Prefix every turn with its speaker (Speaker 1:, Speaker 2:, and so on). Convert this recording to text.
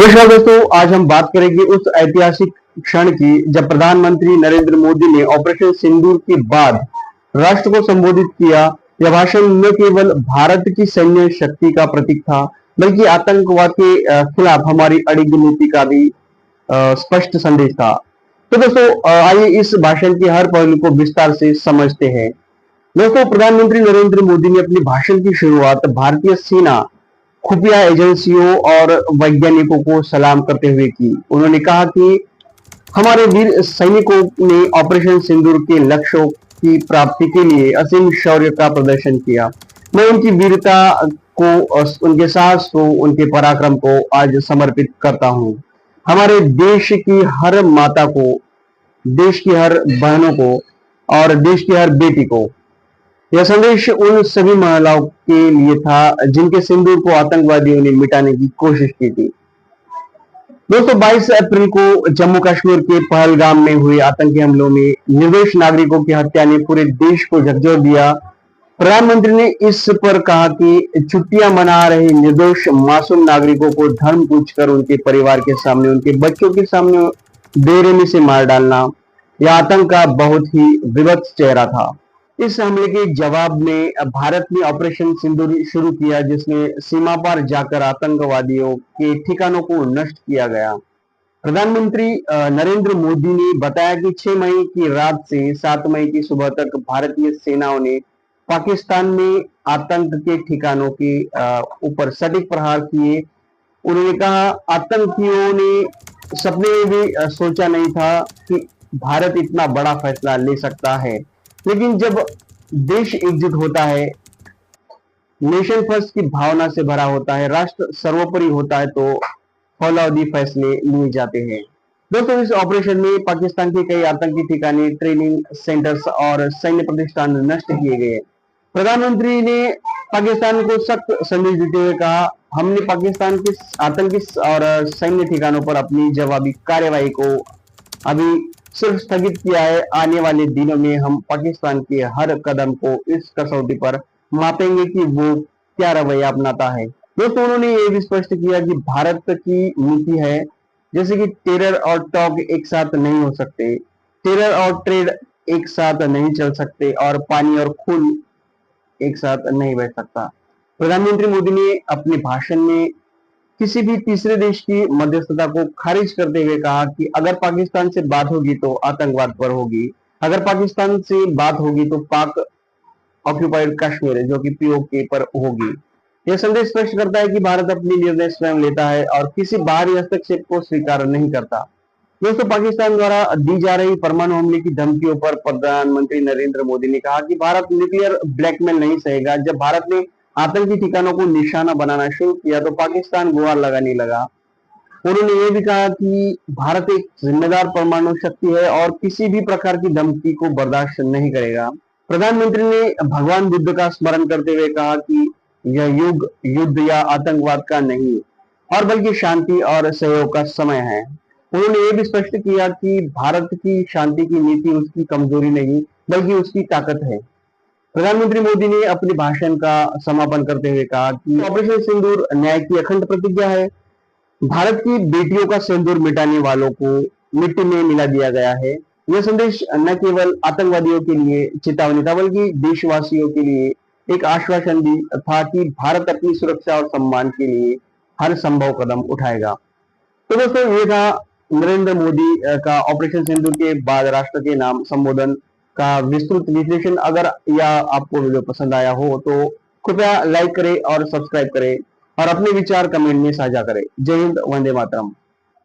Speaker 1: नमस्कार दोस्तों, आज हम बात करेंगे उस ऐतिहासिक क्षण की जब प्रधानमंत्री नरेंद्र मोदी ने ऑपरेशन सिंदूर के बाद राष्ट्र को संबोधित किया। यह भाषण न केवल भारत की सैन्य शक्ति का प्रतीक था, बल्कि आतंकवाद के खिलाफ हमारी अड़िग नीति का भी स्पष्ट संदेश था। तो दोस्तों, आइए इस भाषण के हर पहलू को विस्तार से समझते हैं। दोस्तों, प्रधानमंत्री नरेंद्र मोदी ने अपने भाषण की शुरुआत भारतीय सेना, खुफिया एजेंसियों और वैज्ञानिकों को सलाम करते हुए की। उन्होंने कहा कि हमारे वीर सैनिकों ने ऑपरेशन सिंदूर के लक्ष्यों की प्राप्ति के लिए असीम शौर्य का प्रदर्शन किया। मैं उनकी वीरता को, उनके साहस को, उनके पराक्रम को आज समर्पित करता हूँ। हमारे देश की हर माता को, देश की हर बहनों को और देश की हर बेटी को। यह संदेश उन सभी महिलाओं के लिए था जिनके सिंदूर को आतंकवादियों ने मिटाने की कोशिश की थी। दोस्तों, 22 अप्रैल को जम्मू कश्मीर के पहलगाम में हुए आतंकी हमलों में निर्दोष नागरिकों की हत्या ने पूरे देश को झकझोर दिया। प्रधानमंत्री ने इस पर कहा कि छुट्टियां मना रहे निर्दोष मासूम नागरिकों को धर्म पूछकर उनके परिवार के सामने, उनके बच्चों के सामने बेरहमी से मार डालना, यह आतंक का बहुत ही विभत्स चेहरा था। इस हमले के जवाब में भारत ने ऑपरेशन सिंदूर शुरू किया, जिसमें सीमा पार जाकर आतंकवादियों के ठिकानों को नष्ट किया गया। प्रधानमंत्री नरेंद्र मोदी ने बताया कि 6 मई की रात से 7 मई की सुबह तक भारतीय सेनाओं ने पाकिस्तान में आतंक के ठिकानों के ऊपर सटीक प्रहार किए। उन्होंने कहा, आतंकियों ने सपने में भी सोचा नहीं था कि भारत इतना बड़ा फैसला ले सकता है, लेकिन जब देश एकजुट होता है, नेशन फर्स्ट की भावना से भरा होता है, राष्ट्र सर्वोपरि होता है, तो फौलादी फैसले लिए जाते हैं। दोस्तों, इस ऑपरेशन में पाकिस्तान के कई आतंकी ठिकाने, ट्रेनिंग सेंटर्स और सैन्य प्रतिष्ठान नष्ट किए गए। प्रधानमंत्री ने पाकिस्तान को सख्त संदेश देते हुए कहा, हमने पाकिस्तान के आतंकी और सैन्य ठिकानों पर अपनी जवाबी कार्यवाही को अभी सिर्फ स्थगित किया है। आने वाले दिनों में हम पाकिस्तान के हर कदम को इस कसौटी पर मापेंगे कि वो क्या रवैया अपनाता है। दोस्तों, उन्होंने ये भी स्पष्ट किया कि भारत की नीति है, जैसे कि टेरर और टॉक एक साथ नहीं हो सकते, टेरर और ट्रेड एक साथ नहीं चल सकते, और पानी और खून एक साथ नहीं बह सकता। प्रधानमंत्री मोदी ने अपने भाषण में किसी भी तीसरे देश की मध्यस्थता को खारिज करते हुए कहा कि अगर पाकिस्तान से बात होगी तो आतंकवाद पर होगी, अगर पाकिस्तान से बात होगी तो पाक ऑक्युपाइड कश्मीर जो कि पीओके पर होगी। यह संदेश स्पष्ट करता है कि भारत अपनी निर्णय स्वयं लेता है और किसी बाहरी हस्तक्षेप को स्वीकार नहीं करता। दोस्तों, पाकिस्तान द्वारा दी जा रही परमाणु हमले की धमकियों पर प्रधानमंत्री नरेंद्र मोदी ने कहा कि भारत न्यूक्लियर ब्लैकमेल नहीं सहेगा। जब भारत ने आतंकी ठिकानों को निशाना बनाना शुरू किया तो पाकिस्तान गुहार लगाने लगा। उन्होंने ये भी कहा कि भारत एक जिम्मेदार परमाणु शक्ति है और किसी भी प्रकार की धमकी को बर्दाश्त नहीं करेगा। प्रधानमंत्री ने भगवान बुद्ध का स्मरण करते हुए कहा कि यह युग युद्ध या आतंकवाद का नहीं, और बल्कि शांति और सहयोग का समय है। उन्होंने ये भी स्पष्ट किया कि भारत की शांति की नीति उसकी कमजोरी नहीं, बल्कि उसकी ताकत है। प्रधानमंत्री मोदी ने अपने भाषण का समापन करते हुए कहा कि ऑपरेशन सिंदूर न्याय की अखंड प्रतिज्ञा है। भारत की बेटियों का सिंदूर मिटाने वालों को मिट्टी में मिला दिया गया है। यह संदेश न केवल आतंकवादियों के लिए चेतावनी था, बल्कि देशवासियों के लिए एक आश्वासन भी था कि भारत अपनी सुरक्षा और सम्मान के लिए हर संभव कदम उठाएगा। तो दोस्तों, ये था नरेंद्र मोदी का ऑपरेशन सिंदूर के बाद राष्ट्र के नाम संबोधन का विस्तृत विश्लेषण। अगर यह आपको वीडियो पसंद आया हो तो कृपया लाइक करें और सब्सक्राइब करें और अपने विचार कमेंट में साझा करें। जय हिंद, वंदे मातरम।